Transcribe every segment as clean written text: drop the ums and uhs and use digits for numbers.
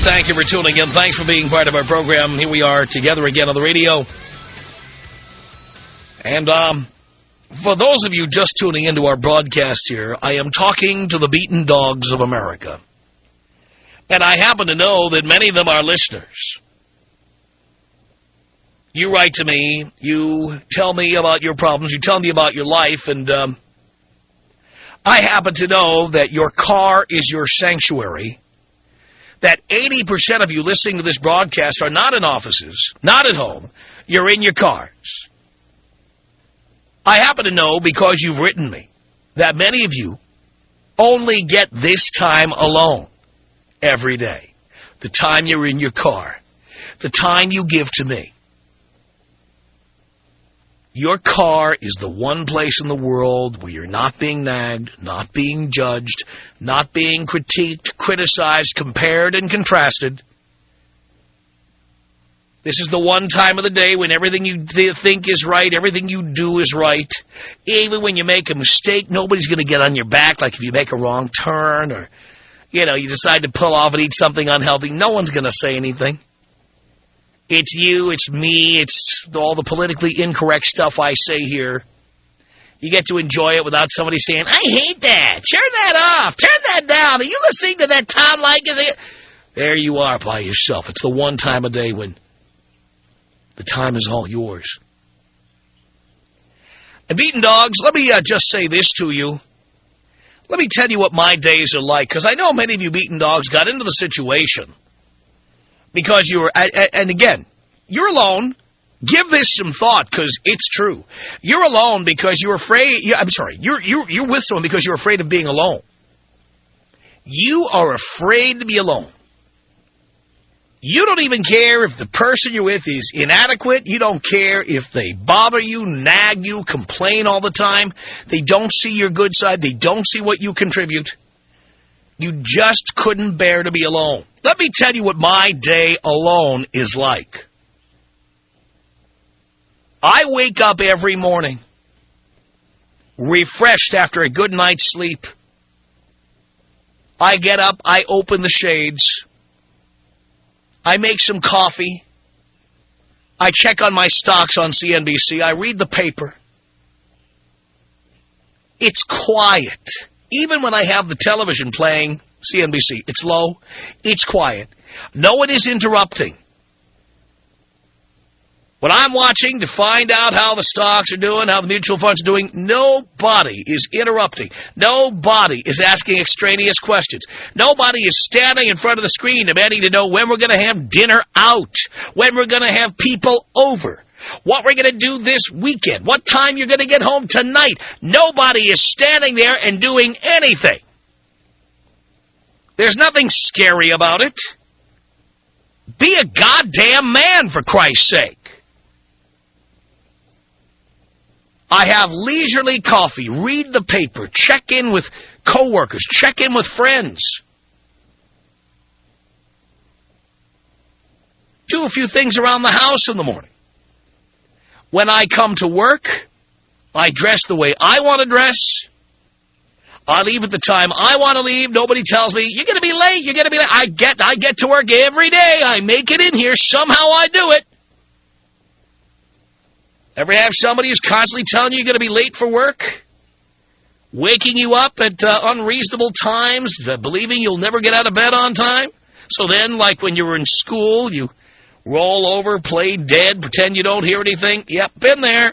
Thank you for tuning in. Thanks for being part of our program. Here we are together again on the radio. And for those of you just tuning into our broadcast here, I am talking to the beaten dogs of America. And I happen to know that many of them are listeners. You write to me, you tell me about your problems, you tell me about your life, and I happen to know that your car is your sanctuary, that 80% of you listening to this broadcast are not in offices, not at home, you're in your cars. I happen to know, because you've written me, that many of you only get this time alone every day. The time you're in your car. The time you give to me. Your car is the one place in the world where you're not being nagged, not being judged, not being critiqued, criticized, compared, and contrasted. This is the one time of the day when everything you think is right, everything you do is right. Even when you make a mistake, nobody's going to get on your back, like if you make a wrong turn or, you decide to pull off and eat something unhealthy. No one's going to say anything. It's you, it's me, it's all the politically incorrect stuff I say here. You get to enjoy it without somebody saying, I hate that, turn that off, turn that down, are you listening to that Tom Leykis? There you are by yourself. It's the one time of day when the time is all yours. And beaten dogs, let me just say this to you. Let me tell you what my days are like, because I know many of you beaten dogs got into the situation because you were, and again, you're alone. Give this some thought, because it's true. You're alone because you're afraid, you're with someone because you're afraid of being alone. You are afraid to be alone. You don't even care if the person you're with is inadequate. You don't care if they bother you, nag you, complain all the time. They don't see your good side. They don't see what you contribute. You just couldn't bear to be alone. Let me tell you what my day alone is like. I wake up every morning refreshed after a good night's sleep. I get up, I open the shades. I make some coffee. I check on my stocks on CNBC. I read the paper. It's quiet. Even when I have the television playing CNBC, it's low. It's quiet. No one is interrupting. When I'm watching to find out how the stocks are doing, how the mutual funds are doing, nobody is interrupting. Nobody is asking extraneous questions. Nobody is standing in front of the screen demanding to know when we're going to have dinner out, when we're going to have people over, what we're going to do this weekend, what time you're going to get home tonight. Nobody is standing there and doing anything. There's nothing scary about it. Be a goddamn man, for Christ's sake. I have leisurely coffee, read the paper, check in with coworkers, check in with friends. Do a few things around the house in the morning. When I come to work, I dress the way I want to dress. I leave at the time I want to leave. Nobody tells me, you're going to be late, you're going to be late. I get to work every day. I make it in here. Somehow I do it. Ever have somebody who's constantly telling you you're going to be late for work? Waking you up at unreasonable times, believing you'll never get out of bed on time? So then, like when you were in school, you roll over, play dead, pretend you don't hear anything. Yep, been there.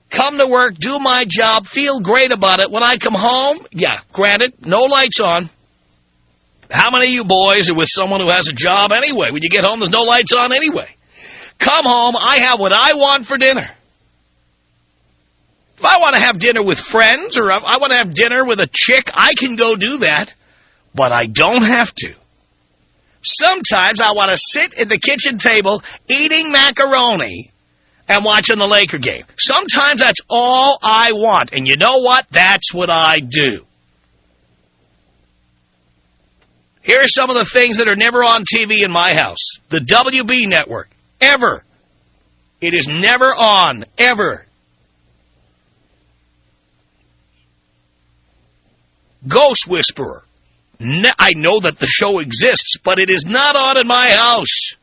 Come to work, do my job, feel great about it. When I come home, yeah, granted, no lights on. How many of you boys are with someone who has a job anyway? When you get home, there's no lights on anyway. Come home, I have what I want for dinner. If I want to have dinner with friends or I want to have dinner with a chick, I can go do that, but I don't have to. Sometimes I want to sit at the kitchen table eating macaroni and watching the Laker game. Sometimes that's all I want, and you know what? That's what I do. Here are some of the things that are never on TV in my house. The WB network. Ever. It is never on. Ever. Ghost Whisperer. I know that the show exists, but it is not on in my house.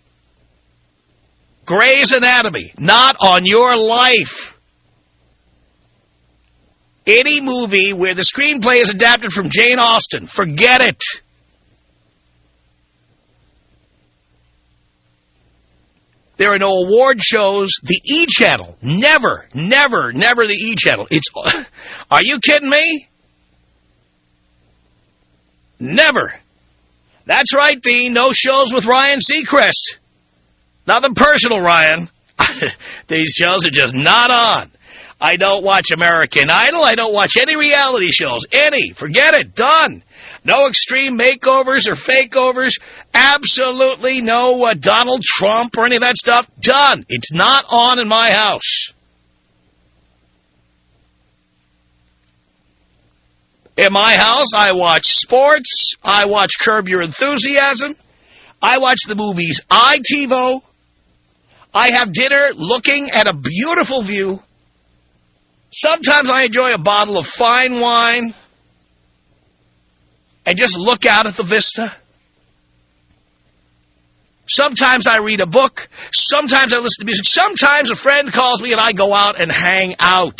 Grey's Anatomy, not on your life. Any movie where the screenplay is adapted from Jane Austen, forget it. There are no award shows. The E! Channel, never the E! Channel. Are you kidding me? Never. That's right, Dean. No shows with Ryan Seacrest. Nothing personal, Ryan. These shows are just not on. I don't watch American Idol. I don't watch any reality shows. Any. Forget it. Done. No extreme makeovers or fakeovers. Absolutely no Donald Trump or any of that stuff. Done. It's not on in my house. In my house, I watch sports. I watch Curb Your Enthusiasm. I watch the movies I TiVo. I have dinner looking at a beautiful view. Sometimes I enjoy a bottle of fine wine and just look out at the vista. Sometimes I read a book. Sometimes I listen to music. Sometimes a friend calls me and I go out and hang out.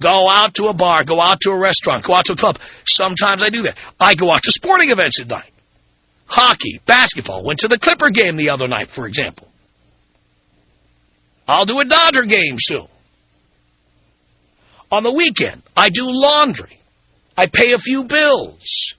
Go out to a bar. Go out to a restaurant. Go out to a club. Sometimes I do that. I go out to sporting events at night. Hockey, basketball. Went to the Clipper game the other night, for example. I'll do a Dodger game soon. On the weekend, I do laundry. I pay a few bills.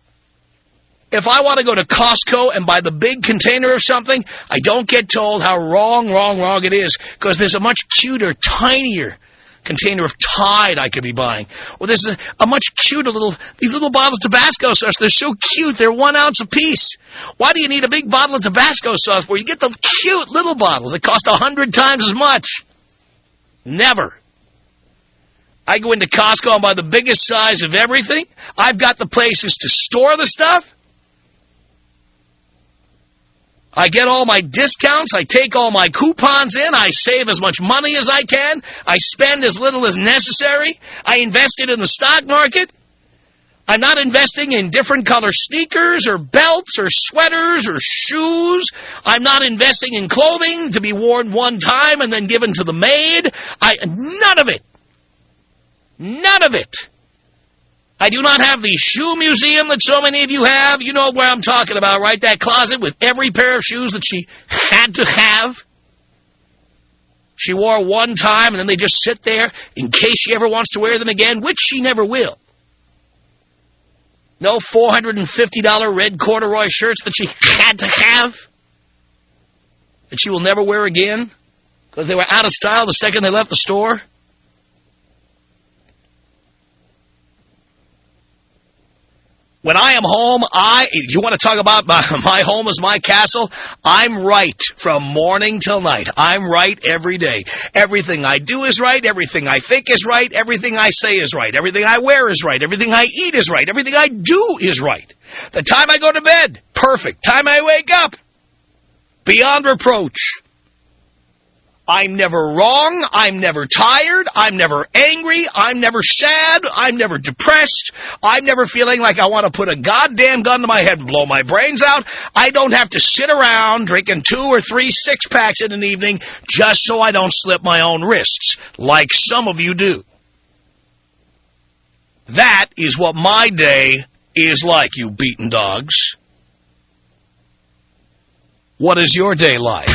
If I want to go to Costco and buy the big container of something, I don't get told how wrong it is, because there's a much cuter, tinier container of Tide I could be buying. Or there's a much cuter these little bottles of Tabasco sauce. They're so cute. They're 1 ounce apiece. Why do you need a big bottle of Tabasco sauce where you get the cute little bottles that cost 100 times as much? Never. I go into Costco and buy the biggest size of everything. I've got the places to store the stuff. I get all my discounts. I take all my coupons in. I save as much money as I can. I spend as little as necessary. I invest it in the stock market. I'm not investing in different color sneakers or belts or sweaters or shoes. I'm not investing in clothing to be worn one time and then given to the maid. None of it. None of it. I do not have the shoe museum that so many of you have. You know where I'm talking about, right? That closet with every pair of shoes that she had to have. She wore one time and then they just sit there in case she ever wants to wear them again, which she never will. No $450 red corduroy shirts that she had to have that she will never wear again because they were out of style the second they left the store. When I am home, you want to talk about my home is my castle? I'm right from morning till night. I'm right every day. Everything I do is right. Everything I think is right. Everything I say is right. Everything I wear is right. Everything I eat is right. Everything I do is right. The time I go to bed, perfect. Time I wake up, beyond reproach. I'm never wrong. I'm never tired. I'm never angry. I'm never sad. I'm never depressed. I'm never feeling like I want to put a goddamn gun to my head and blow my brains out. I don't have to sit around drinking 2 or 3 six-packs in an evening just so I don't slip my own wrists, like some of you do. That is what my day is like, you beaten dogs. What is your day like?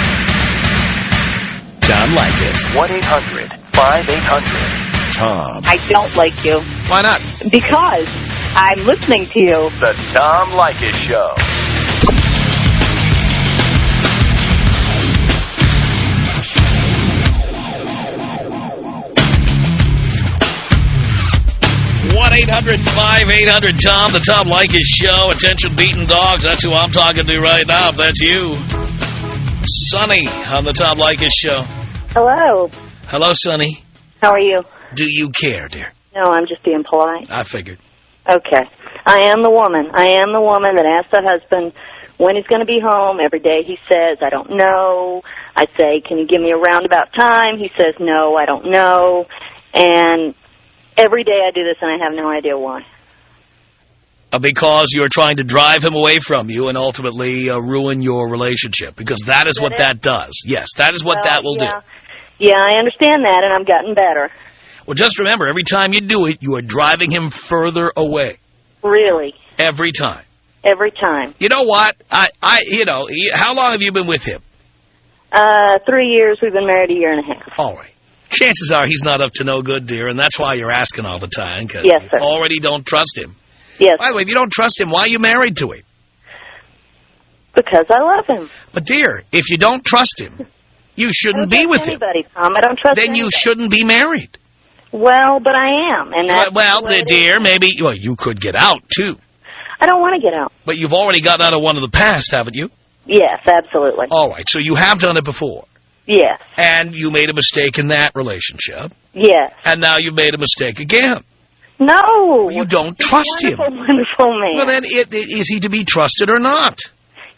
Tom Leykis. 1-800-5800-TOM. I don't like you. Why not? Because I'm listening to you. The Tom Leykis Show. One 1-800-5800-TOM, the Tom Leykis Show. Attention, beaten dogs. That's who I'm talking to right now, if that's you. Sonny on the Tom Leykis Show. Hello. Hello, Sonny. How are you? Do you care, dear? No, I'm just being polite. I figured. Okay. I am the woman. I am the woman that asks the husband when he's going to be home. Every day he says, I don't know. I say, can you give me a roundabout time? He says, no, I don't know. And every day I do this, and I have no idea why. Because you're trying to drive him away from you and ultimately ruin your relationship. Because that is what that does. Yes, that is what that will do. Yeah, I understand that, and I'm getting better. Well, just remember, every time you do it, you are driving him further away. Really? Every time. Every time. You know what? How long have you been with him? 3 years. We've been married a year and a half. All right. Chances are he's not up to no good, dear, and that's why you're asking all the time, because yes, sir. You already don't trust him. Yes. By the way, if you don't trust him, why are you married to him? Because I love him. But, dear, if you don't trust him, you shouldn't be with him. Tom. I don't trust Then anybody. you shouldn't be married. Well, but I am. And that's well, dear, maybe you could get out, too. I don't want to get out. But you've already gotten out of one of the past, haven't you? Yes, absolutely. All right, so you have done it before. Yes. And you made a mistake in that relationship. Yes. And now you've made a mistake again. No. You don't trust him. Wonderful man. Well, then, is he to be trusted or not?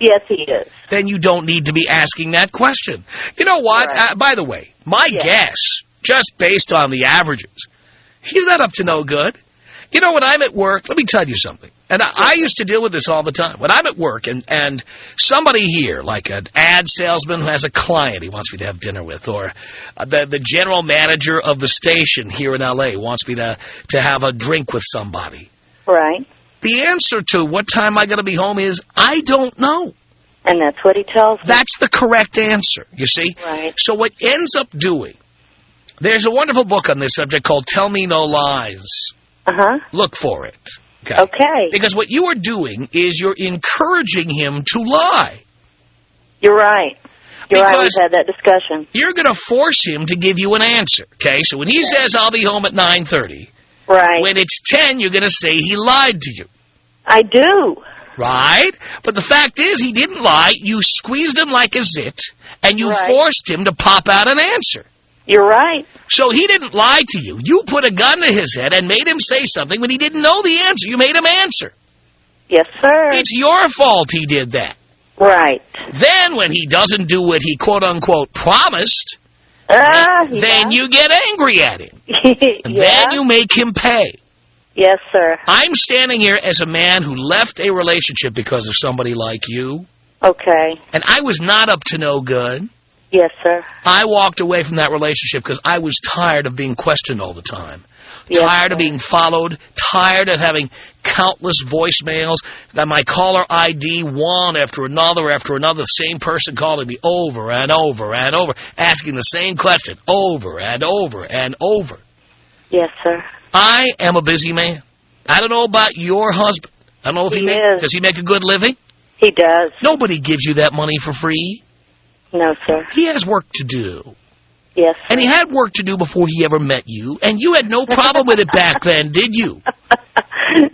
Yes, he is. Then you don't need to be asking that question. You know what? Right. By the way, my guess, just based on the averages, he's not up to no good. You know, when I'm at work, let me tell you something. And I used to deal with this all the time. When I'm at work and somebody here, like an ad salesman who has a client he wants me to have dinner with, or the general manager of the station here in L.A. wants me to have a drink with somebody. Right. The answer to what time I got to be home is, I don't know. And that's what he tells me. That's the correct answer, you see? Right. So what ends up doing, there's a wonderful book on this subject called Tell Me No Lies. Uh-huh. Look for it. Okay. Because what you are doing is you're encouraging him to lie. You're right. You're right. We've had that discussion. You're going to force him to give you an answer, okay? So when he says, I'll be home at 9:30, right. When it's 10, you're going to say he lied to you. I do. Right? But the fact is, he didn't lie. You squeezed him like a zit, and you forced him to pop out an answer. You're right. So he didn't lie to you. You put a gun to his head and made him say something when he didn't know the answer. You made him answer. Yes, sir. It's your fault he did that. Right. Then when he doesn't do what he quote-unquote promised, then you get angry at him. And then you make him pay. Yes, sir. I'm standing here as a man who left a relationship because of somebody like you. Okay. And I was not up to no good. Yes, sir. I walked away from that relationship because I was tired of being questioned all the time. Yes, tired of being followed. Tired of having countless voicemails. That my caller ID one after another, the same person calling me over and over and over, asking the same question over and over and over. Yes, sir. I am a busy man. I don't know about your husband. I don't know if does he make a good living? He does. Nobody gives you that money for free. No, sir. He has work to do. Yes, sir. And he had work to do before he ever met you, and you had no problem with it back then, did you?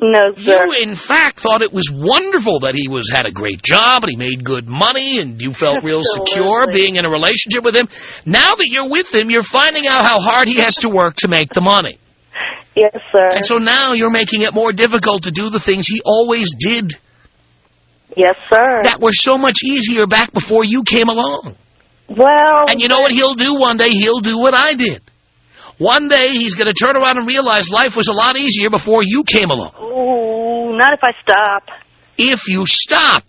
No, sir. You, in fact, thought it was wonderful that he had a great job, and he made good money, and you felt real secure being in a relationship with him. Now that you're with him, you're finding out how hard he has to work to make the money. Yes, sir. And so now you're making it more difficult to do the things he always did. Yes, sir. That were so much easier back before you came along. Well... And you know what he'll do one day? He'll do what I did. One day he's going to turn around and realize life was a lot easier before you came along. Ooh, not if I stop. If you stop.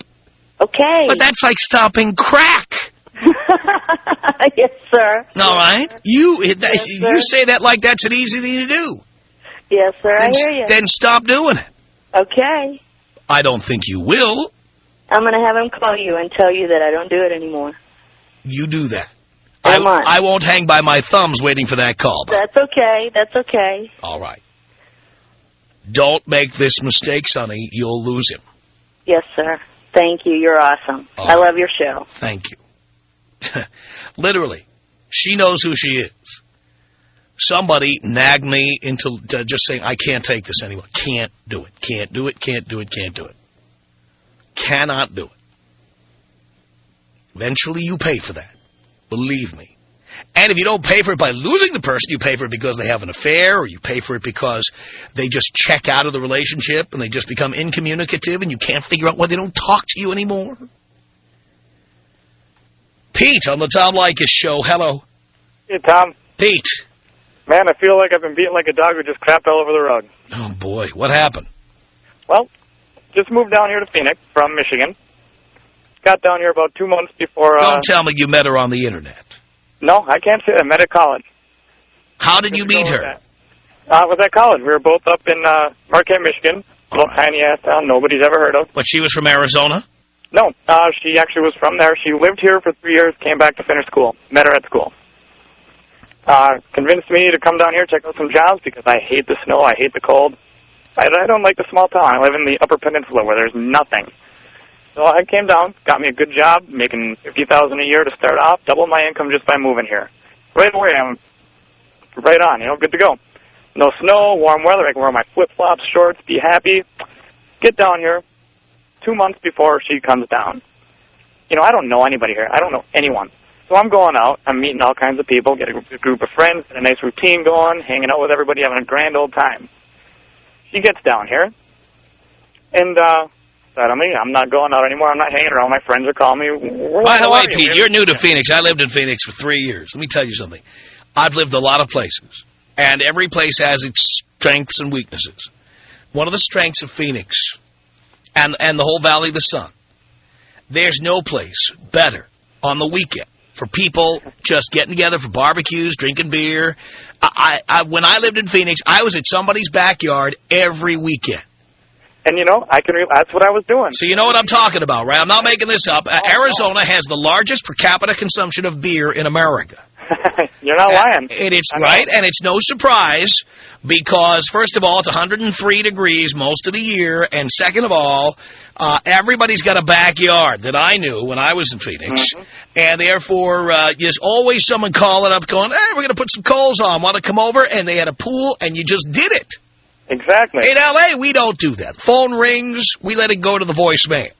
Okay. But that's like stopping crack. Yes, sir. All right? You say that like that's an easy thing to do. Yes, sir, I hear you. Then stop doing it. Okay. I don't think you will. I'm going to have him call you and tell you that I don't do it anymore. You do that. I won't hang by my thumbs waiting for that call. That's okay. That's okay. All right. Don't make this mistake, Sonny. You'll lose him. Yes, sir. Thank you. You're awesome. I love your show. Thank you. Literally. She knows who she is. Somebody nagged me into just saying, I can't take this anymore. Can't do it. Can't do it. Can't do it. Can't do it. Cannot do it. Eventually you pay for that. Believe me. And if you don't pay for it by losing the person, you pay for it because they have an affair, or you pay for it because they just check out of the relationship and they just become incommunicative and you can't figure out why they don't talk to you anymore. Pete on the Tom Leykis Show. Hello. Hey, Tom. Pete. Man, I feel like I've been beaten like a dog who just crapped all over the rug. Oh, boy. What happened? Well, just moved down here to Phoenix from Michigan. Got down here about 2 months before... Don't tell me you met her on the Internet. No, I can't say that. I met at college. How did you meet her? I was at college. We were both up in Marquette, Michigan. A little tiny-ass town nobody's ever heard of. But she was from Arizona? No, she actually was from there. She lived here for 3 years, came back to finish school. Met her at school. Convinced me to come down here, check out some jobs, because I hate the snow, I hate the cold. I don't like the small town. I live in the Upper Peninsula where there's nothing. So I came down, got me a good job, making $50,000 a year to start off, doubled my income just by moving here. Right away, I'm right on, good to go. No snow, warm weather, I can wear my flip-flops, shorts, be happy. Get down here 2 months before she comes down. I don't know anybody here. I don't know anyone. So I'm going out, I'm meeting all kinds of people, get a group of friends, get a nice routine going, hanging out with everybody, having a grand old time. She gets down here, and said, I'm not going out anymore, I'm not hanging around, my friends are calling me. By the way, Pete, you're new to Phoenix. I lived in Phoenix for 3 years. Let me tell you something. I've lived a lot of places, and every place has its strengths and weaknesses. One of the strengths of Phoenix and the whole Valley of the Sun, there's no place better on the weekend for people just getting together for barbecues, drinking beer. When I lived in Phoenix, I was at somebody's backyard every weekend. And, that's what I was doing. So you know what I'm talking about, right? I'm not making this up. Arizona has the largest per capita consumption of beer in America. You're not lying. And it's right, and it's no surprise because, first of all, it's 103 degrees most of the year, and second of all, everybody's got a backyard that I knew when I was in Phoenix, and therefore there's always someone calling up going, hey, we're going to put some coals on, want to come over? And they had a pool, and you just did it. Exactly. In L.A., we don't do that. Phone rings, we let it go to the voicemail.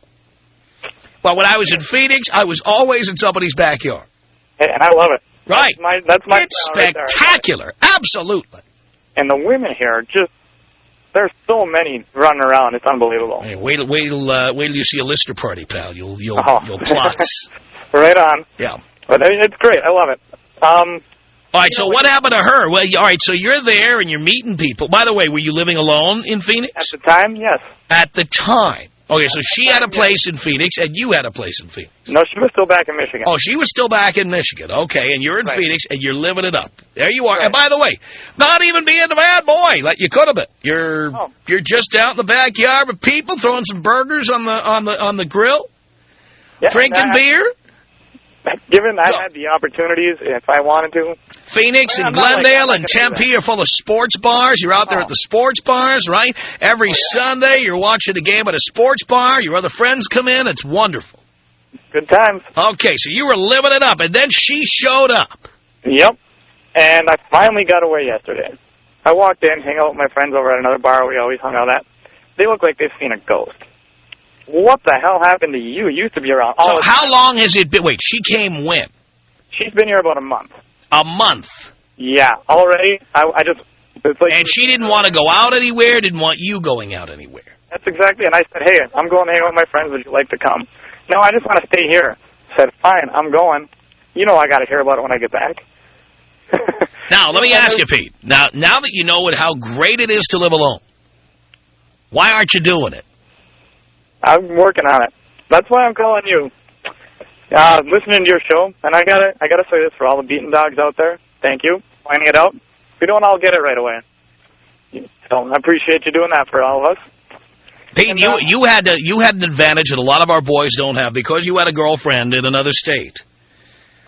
But when I was in Phoenix, I was always in somebody's backyard. Hey, and I love it. Right. That's my it's spectacular. Right. Absolutely. And the women here are just, there's so many running around. It's unbelievable. Hey, wait till you see a Lister party, pal. You'll plots. Right on. Yeah. But it's great. I love it. All right, so what happened to her? Well, all right, so you're there and you're meeting people. By the way, were you living alone in Phoenix? At the time, yes. At the time. Okay, so she had a place in Phoenix and you had a place in Phoenix. No, she was still back in Michigan. Oh, she was still back in Michigan. Okay, and you're in Phoenix and you're living it up. There you are. Right. And by the way, not even being a bad boy like you could have been. You're just out in the backyard with people throwing some burgers on the grill, drinking beer. Given I had the opportunities, if I wanted to. Phoenix and Glendale and Tempe are full of sports bars. You're out there at the sports bars, right? Every Sunday you're watching a game at a sports bar. Your other friends come in. It's wonderful. Good times. Okay, so you were living it up, and then she showed up. Yep. And I finally got away yesterday. I walked in, hang out with my friends over at another bar we always hung out at. They look like they've seen a ghost. What the hell happened to you? You used to be around all the time. So how long has it been? Wait, she came when? She's been here about a month. A month? Yeah, already. It's like... And she didn't want to go out anywhere, didn't want you going out anywhere. That's exactly, and I said, hey, I'm going to hang out with my friends. Would you like to come? No, I just want to stay here. I said, fine, I'm going. You know I got to hear about it when I get back. Now, let me ask you, Pete. Now that you know how great it is to live alone, why aren't you doing it? I'm working on it. That's why I'm calling you. Listening to your show, and I gotta say this for all the beaten dogs out there. Thank you, finding it out. We don't all get it right away. So I appreciate you doing that for all of us. Pete, and, you had an advantage that a lot of our boys don't have because you had a girlfriend in another state.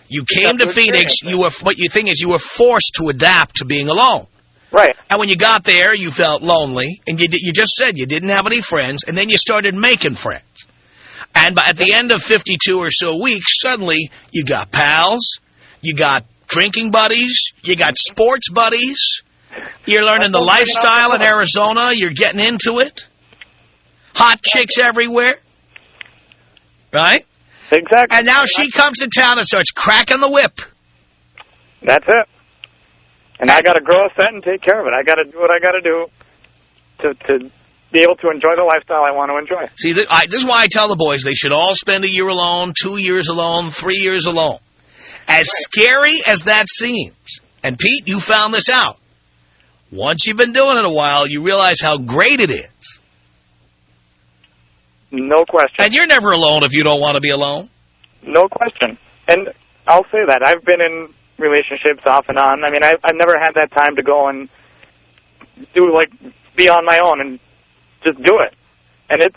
You came to Phoenix. What you think is you were forced to adapt to being alone. Right. And when you got there, you felt lonely, and you just said you didn't have any friends, and then you started making friends. And at the end of 52 or so weeks, suddenly you got pals, you got drinking buddies, you got sports buddies, you're learning the lifestyle in Arizona, you're getting into it. Hot chicks everywhere. Right? Exactly. And now she comes to town and starts cracking the whip. That's it. And I got to grow a set and take care of it. I got to do what I got to do to be able to enjoy the lifestyle I want to enjoy. See, this is why I tell the boys they should all spend a year alone, 2 years alone, 3 years alone. As scary as that seems, and Pete, you found this out, once you've been doing it a while, you realize how great it is. No question. And you're never alone if you don't want to be alone. No question. And I'll say that. I've been in relationships off and on. I mean, I've never had that time to go and be on my own and just do it. And it's,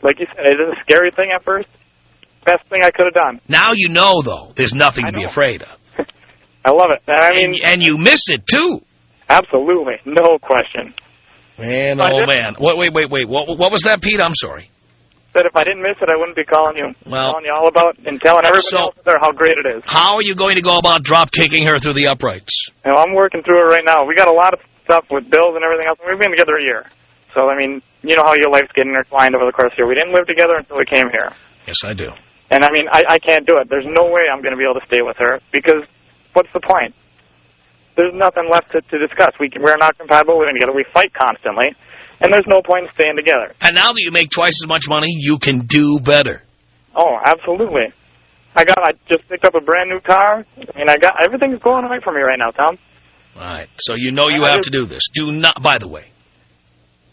like you said, it is a scary thing at first. Best thing I could have done. Now you know, though, there's nothing to be afraid of. I love it. I mean, and you miss it, too. Absolutely. No question. Man, oh, man. Wait. What was that, Pete? I'm sorry. Said if I didn't miss it, I wouldn't be calling you. Calling you all about and telling everybody else there how great it is. How are you going to go about drop-kicking her through the uprights? You know, I'm working through it right now. We got a lot of stuff with bills and everything else. We've been together a year. So, I mean, you know how your life's getting intertwined over the course of the year. We didn't live together until we came here. Yes, I do. And, I mean, I can't do it. There's no way I'm going to be able to stay with her because what's the point? There's nothing left to discuss. We're not compatible living together. We fight constantly, and there's no point in staying together. And now that you make twice as much money, you can do better. Oh, absolutely. I just picked up a brand-new car, and everything's going right for me right now, Tom. All right. So you know you have to do this. Do not, by the way,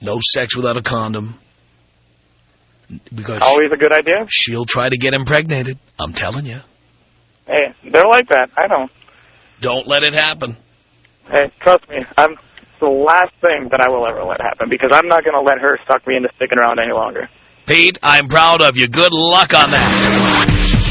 no sex without a condom. Because always a good idea. She'll try to get impregnated. I'm telling you. Hey, they're like that. I know. Don't let it happen. Hey, trust me. I'm the last thing that I will ever let happen because I'm not going to let her suck me into sticking around any longer. Pete, I'm proud of you. Good luck on that.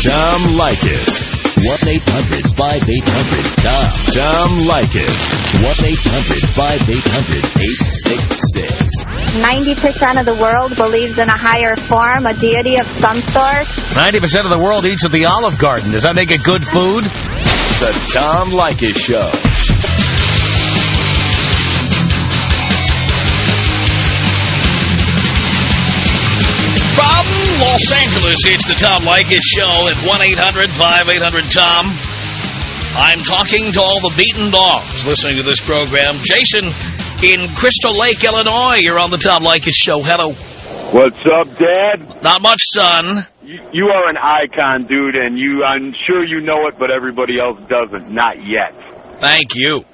Tom Leykis. 1-800-5800-TOM. Tom Leykis. 1-800-5800-866. 90% of the world believes in a higher form, a deity of some sort. 90% of the world eats at the Olive Garden. Does that make it good food? The Tom Leykis Show. From Los Angeles, it's the Tom Leykis Show at 1-800-5800-TOM. I'm talking to all the beaten dogs listening to this program. Jason in Crystal Lake, Illinois, you're on the Tom Leykis Show. Hello. What's up, Dad? Not much, son. You are an icon, dude, and I'm sure you know it, but everybody else doesn't. Not yet. Thank you.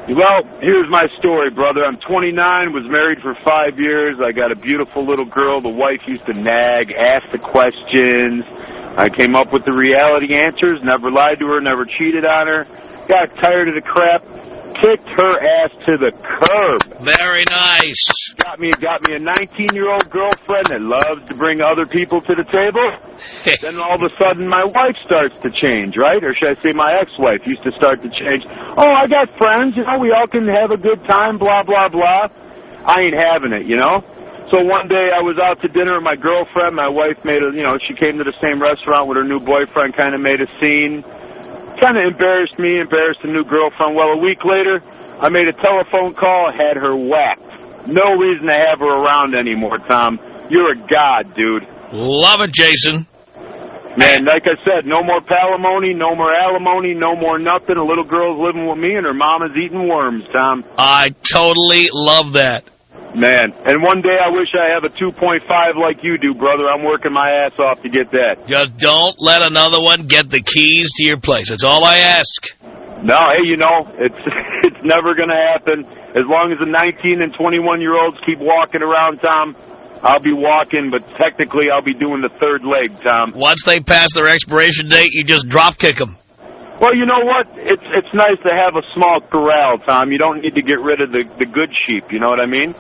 Well, here's my story, brother. I'm 29, was married for 5 years. I got a beautiful little girl. The wife used to nag, ask the questions. I came up with the reality answers, never lied to her, never cheated on her. Got tired of the crap, kicked her ass to the curb. Very nice. Got me a 19-year-old girlfriend that loves to bring other people to the table. Then all of a sudden my wife starts to change, right? Or should I say my ex-wife used to start to change. Oh, I got friends, we all can have a good time, blah, blah, blah. I ain't having it, So one day I was out to dinner with my girlfriend. My wife she came to the same restaurant with her new boyfriend, kind of made a scene. Kind of embarrassed me, embarrassed the new girlfriend. Well, a week later, I made a telephone call, had her whacked. No reason to have her around anymore, Tom. You're a god, dude. Love it, Jason. Man, like I said, no more palimony, no more alimony, no more nothing. A little girl's living with me, and her mama's eating worms, Tom. I totally love that. Man, and one day I wish I have a 2.5 like you do, brother. I'm working my ass off to get that. Just don't let another one get the keys to your place. That's all I ask. No, hey, it's never going to happen. As long as the 19 and 21-year-olds keep walking around, Tom, I'll be walking, but technically I'll be doing the third leg, Tom. Once they pass their expiration date, you just drop kick them. Well, you know what? It's nice to have a small corral, Tom. You don't need to get rid of the good sheep, you know what I mean?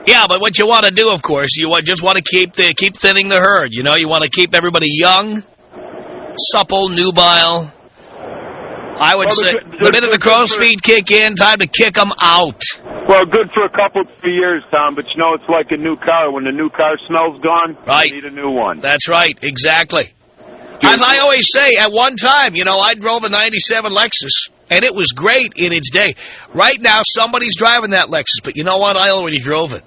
Yeah, but what you want to do, of course, just want to keep thinning the herd. You want to keep everybody young, supple, nubile. I would say the minute the crow's feet kick in, time to kick them out. Well, good for a couple, 3 years, Tom, but it's like a new car. When the new car smell's gone, right. You need a new one. That's right, exactly. As I always say, at one time, I drove a 97 Lexus, and it was great in its day. Right now, somebody's driving that Lexus, but you know what? I already drove it.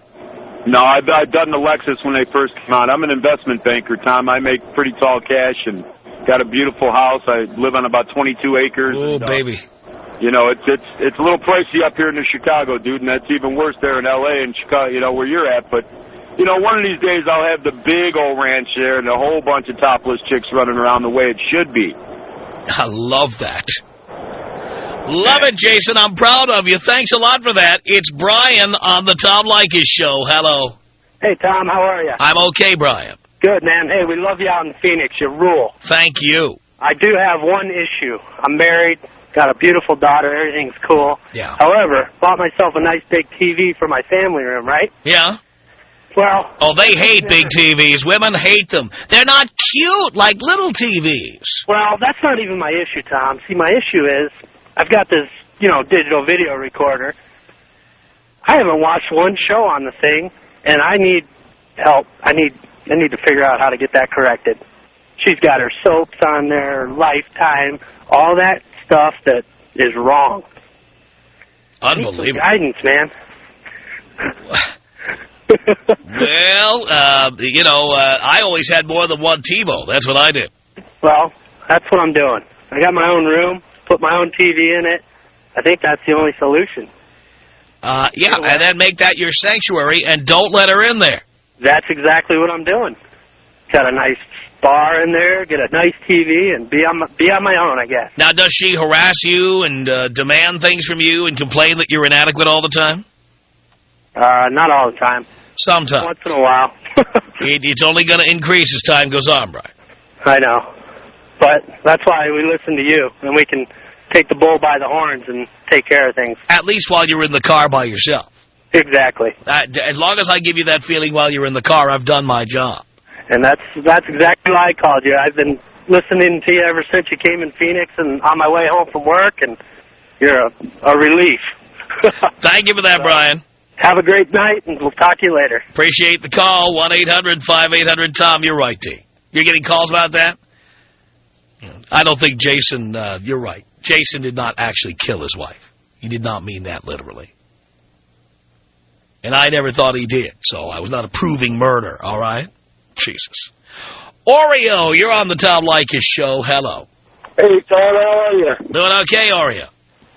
No, I've done the Lexus when they first came out. I'm an investment banker, Tom. I make pretty tall cash and got a beautiful house. I live on about 22 acres. Oh, baby. It's a little pricey up here in Chicago, dude, and that's even worse there in L.A. and Chicago, where you're at, but... one of these days I'll have the big old ranch there and a whole bunch of topless chicks running around the way it should be. I love that. Love it, Jason. I'm proud of you. Thanks a lot for that. It's Brian on the Tom Leykis Show. Hello. Hey, Tom. How are you? I'm okay, Brian. Good, man. Hey, we love you out in Phoenix. You rule. Thank you. I do have one issue. I'm married, got a beautiful daughter, everything's cool. Yeah. However, bought myself a nice big TV for my family room, right? Yeah. Well... Oh, they hate big TVs. Women hate them. They're not cute like little TVs. Well, that's not even my issue, Tom. See, my issue is I've got this, digital video recorder. I haven't watched one show on the thing, and I need help. I need to figure out how to get that corrected. She's got her soaps on there, Lifetime, all that stuff that is wrong. Unbelievable. Guidance, man. Well, I always had more than one TiVo. That's what I did. Well, that's what I'm doing. I got my own room, put my own TV in it. I think that's the only solution. Yeah, and then make that your sanctuary and don't let her in there. That's exactly what I'm doing. Got a nice bar in there, get a nice TV, and be on my own, I guess. Now, does she harass you and demand things from you and complain that you're inadequate all the time? Not all the time. Sometimes. Once in a while. It's only going to increase as time goes on, Brian. I know. But that's why we listen to you, and we can take the bull by the horns and take care of things. At least while you're in the car by yourself. Exactly. As long as I give you that feeling while you're in the car, I've done my job. And that's exactly why I called you. I've been listening to you ever since you came in Phoenix and on my way home from work, and you're a relief. Thank you for that, Brian. Have a great night, and we'll talk to you later. Appreciate the call. 1-800-5800-TOM. You're right, T. You're getting calls about that? I don't think Jason, you're right. Jason did not actually kill his wife. He did not mean that literally. And I never thought he did, so I was not approving murder, all right? Jesus. Oreo, you're on the Tom Leykis Show. Hello. Hey, Tom, how are you? Doing okay, Oreo.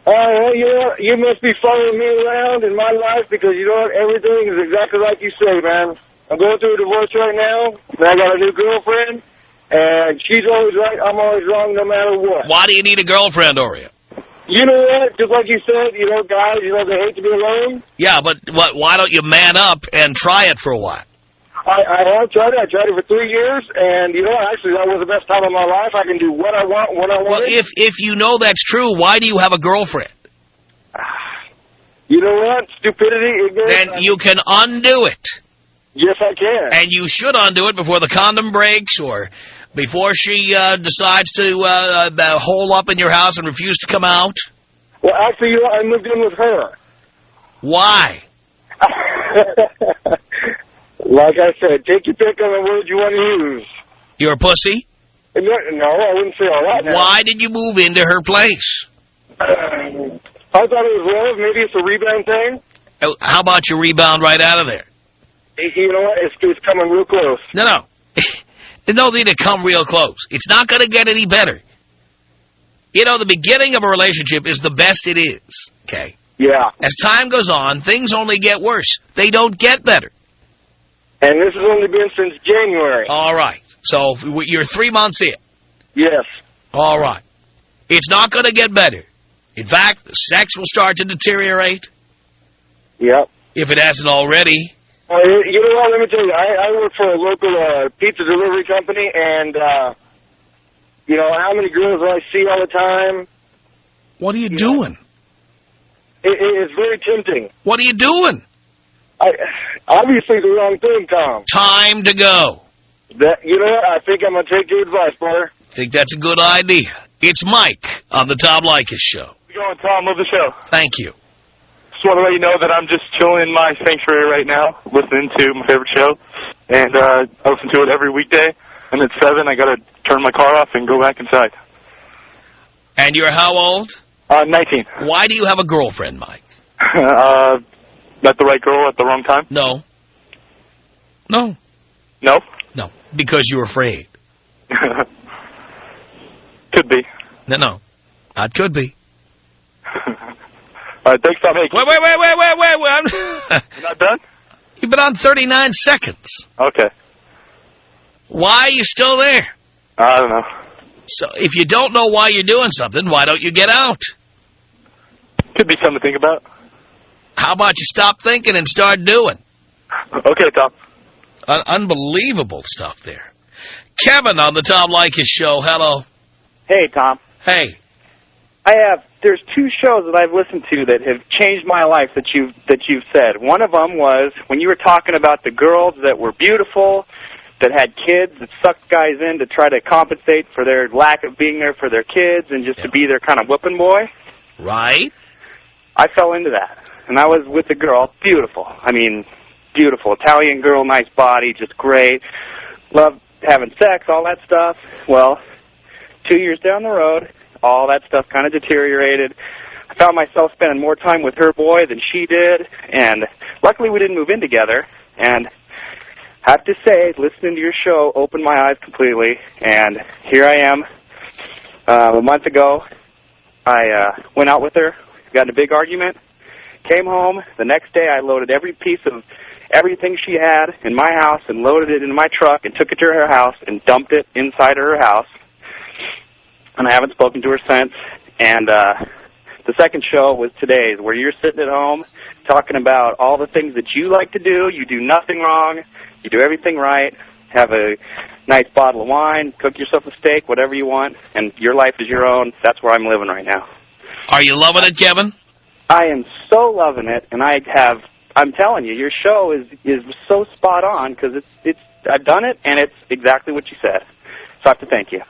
Well, you must be following me around in my life because, everything is exactly like you say, man. I'm going through a divorce right now, and I got a new girlfriend, and she's always right, I'm always wrong no matter what. Why do you need a girlfriend, Oreo? You know what? Just like you said, guys, they hate to be alone. Yeah, but why don't you man up and try it for a while? I have tried it. I tried it for 3 years, and, actually that was the best time of my life. I can do what I want, when I want. Well, if you know that's true, why do you have a girlfriend? You know what? Stupidity, ignorance. Then you can undo it. Yes, I can. And you should undo it before the condom breaks or before she decides to hole up in your house and refuse to come out. Well, actually, I moved in with her. Why? Like I said, take your pick on the words you want to use. You're a pussy? No, I wouldn't say all that. Why did you move into her place? I thought it was love. Maybe it's a rebound thing. How about you rebound right out of there? You know what? It's coming real close. No. There's no need to come real close. It's not going to get any better. The beginning of a relationship is the best it is, okay? Yeah. As time goes on, things only get worse. They don't get better. And this has only been since January. All right. So you're 3 months in. Yes. All right. It's not going to get better. In fact, the sex will start to deteriorate. Yep. If it hasn't already. You know what? Let me tell you. I work for a local pizza delivery company, and, how many girls I see all the time. What are you doing? It's very tempting. What are you doing? Obviously the wrong thing, Tom. Time to go. You know what? I think I'm going to take your advice, brother. I think that's a good idea. It's Mike on the Tom Leykis Show. How's it going, Tom? Love the show. Thank you. Just want to let you know that I'm just chilling in my sanctuary right now, listening to my favorite show. And I listen to it every weekday. And at 7, I got to turn my car off and go back inside. And you're how old? 19. Why do you have a girlfriend, Mike? Met the right girl at the wrong time? No. No. No? No, because you're afraid. Could be. No. That could be. All right, thanks, Tom. Hey, Wait. You're not done? You've been on 39 seconds. Okay. Why are you still there? I don't know. So if you don't know why you're doing something, why don't you get out? Could be something to think about. How about you stop thinking and start doing? Okay, Tom. Unbelievable stuff there. Kevin on the Tom Leykis Show. Hello. Hey, Tom. Hey. There's two shows that I've listened to that have changed my life that you've said. One of them was when you were talking about the girls that were beautiful, that had kids, that sucked guys in to try to compensate for their lack of being there for their kids and just to be their kind of whipping boy. Right. I fell into that. And I was with a girl, beautiful. I mean, beautiful. Italian girl, nice body, just great. Loved having sex, all that stuff. Well, 2 years down the road, all that stuff kind of deteriorated. I found myself spending more time with her boy than she did, and luckily we didn't move in together. And I have to say, listening to your show opened my eyes completely, and here I am. A month ago, I went out with her, got in a big argument, came home. The next day I loaded every piece of everything she had in my house and loaded it into my truck and took it to her house and dumped it inside her house. And I haven't spoken to her since. And the second show was today's, where you're sitting at home talking about all the things that you like to do. You do nothing wrong. You do everything right. Have a nice bottle of wine, cook yourself a steak, whatever you want, and your life is your own. That's where I'm living right now. Are you loving it, Kevin? I am so loving it, and I'm telling you, your show is so spot on because I've done it, and it's exactly what you said. So I have to thank you.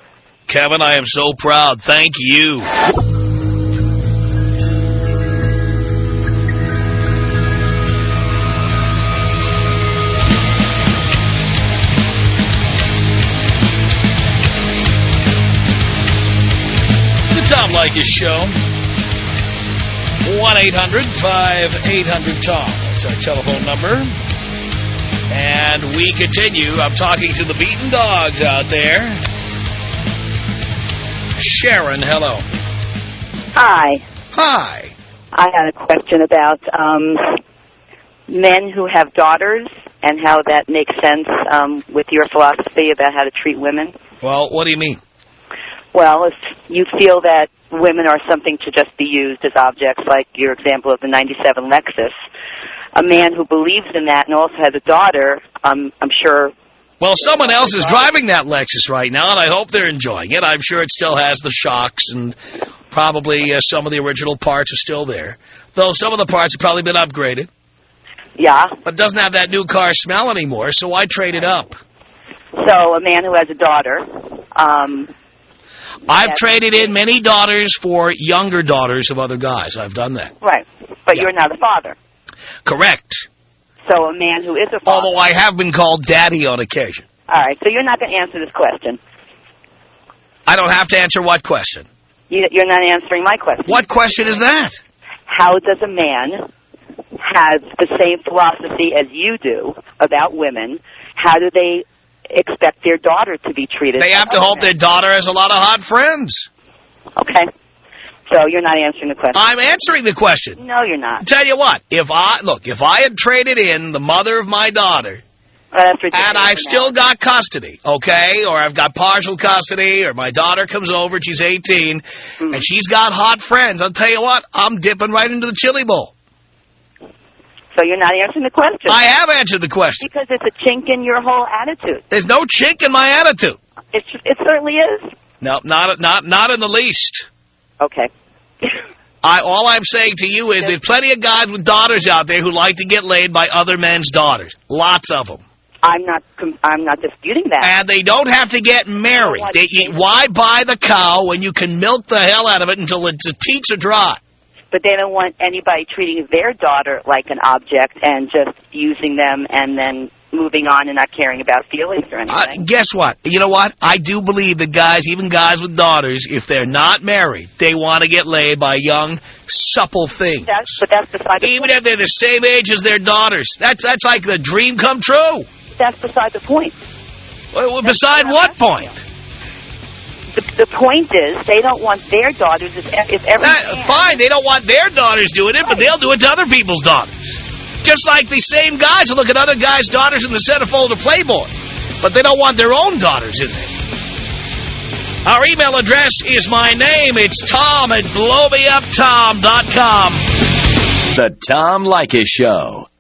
Kevin, I am so proud. Thank you. The Tom Leykis Show. 1-800-5800-TOM. That's our telephone number. And we continue. I'm talking to the beaten dogs out there. Sharon, hello. Hi. Hi. I had a question about men who have daughters and how that makes sense with your philosophy about how to treat women. Well, what do you mean? Well, if you feel that women are something to just be used as objects, like your example of the 97 Lexus, a man who believes in that and also has a daughter, I'm sure... Well, someone else is driving that Lexus right now, and I hope they're enjoying it. I'm sure it still has the shocks, and probably some of the original parts are still there. Though some of the parts have probably been upgraded. Yeah. But it doesn't have that new car smell anymore, so why trade it up? So a man who has a daughter... I've traded in many daughters for younger daughters of other guys. I've done that. Right. But you're not a father. Correct. So a man who is a father... Although I have been called daddy on occasion. All right. So you're not going to answer this question. I don't have to answer what question? You're not answering my question. What question is that? How does a man have the same philosophy as you do about women? How do they expect their daughter to be treated? They have to hope their daughter has a lot of hot friends. Okay. So you're not answering the question. I'm answering the question. No, you're not. I'll tell you what, if I had traded in the mother of my daughter, and I've still got custody, okay, or I've got partial custody, or my daughter comes over, she's 18, and she's got hot friends, I'll tell you what, I'm dipping right into the chili bowl. So you're not answering the question. I have answered the question. Because it's a chink in your whole attitude. There's no chink in my attitude. It certainly is. No, not in the least. Okay. All I'm saying to you is there's plenty of guys with daughters out there who like to get laid by other men's daughters. Lots of them. I'm not disputing that. And they don't have to get married. Why buy the cow when you can milk the hell out of it until the teats are dry? But they don't want anybody treating their daughter like an object and just using them and then moving on and not caring about feelings or anything. Guess what? You know what? I do believe that guys, even guys with daughters, if they're not married, they want to get laid by young, supple things. But that's beside the point. Even if they're the same age as their daughters. That's like the dream come true. That's beside the point. Well, beside what point? The point is, they don't want their daughters, if ever... Fine, they don't want their daughters doing it, but they'll do it to other people's daughters. Just like the same guys who look at other guys' daughters in the centerfold of Playboy. But they don't want their own daughters in there. Our email address is my name. It's Tom at blowmeuptom.com. The Tom Leykis Show.